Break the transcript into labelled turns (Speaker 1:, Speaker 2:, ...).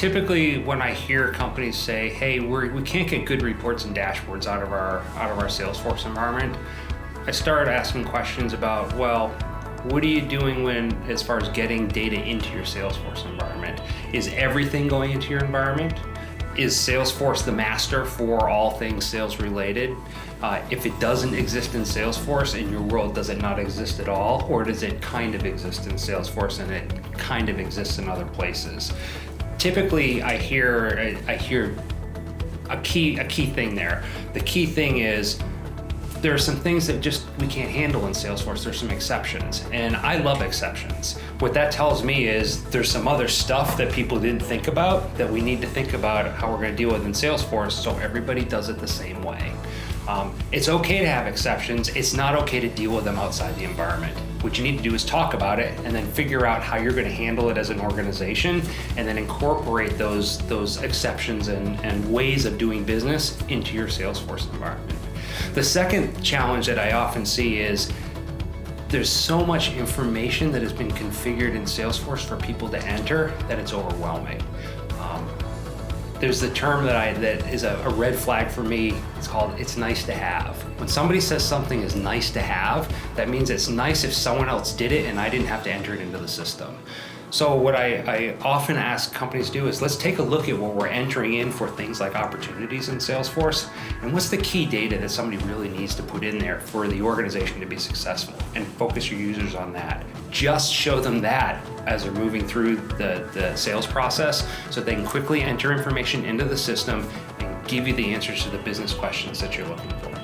Speaker 1: Typically, when I hear companies say, "Hey, we can't get good reports and dashboards out of our Salesforce environment," I start asking questions about, well, what are you doing as far as getting data into your Salesforce environment? Is everything going into your environment? Is Salesforce the master for all things sales related? If it doesn't exist in Salesforce, in your world, does it not exist at all? Or does it kind of exist in Salesforce and it kind of exists in other places? Typically, I hear a key thing there. The key thing is, there are some things that just we can't handle in Salesforce. There's some exceptions, and I love exceptions. What that tells me is there's some other stuff that people didn't think about that we need to think about how we're going to deal with in Salesforce, so everybody does it the same way. It's okay to have exceptions. It's not okay to deal with them outside the environment. What you need to do is talk about it and then figure out how you're going to handle it as an organization, and then incorporate those exceptions and ways of doing business into your Salesforce environment. The second challenge that I often see is there's so much information that has been configured in Salesforce for people to enter that it's overwhelming. There's the term that is a red flag for me. It's called "it's nice to have." When somebody says something is nice to have, that means it's nice if someone else did it and I didn't have to enter it into the system. So what I often ask companies to do is, let's take a look at what we're entering in for things like opportunities in Salesforce, and what's the key data that somebody really needs to put in there for the organization to be successful, and focus your users on that. Just show them that as they're moving through the sales process, so they can quickly enter information into the system and give you the answers to the business questions that you're looking for.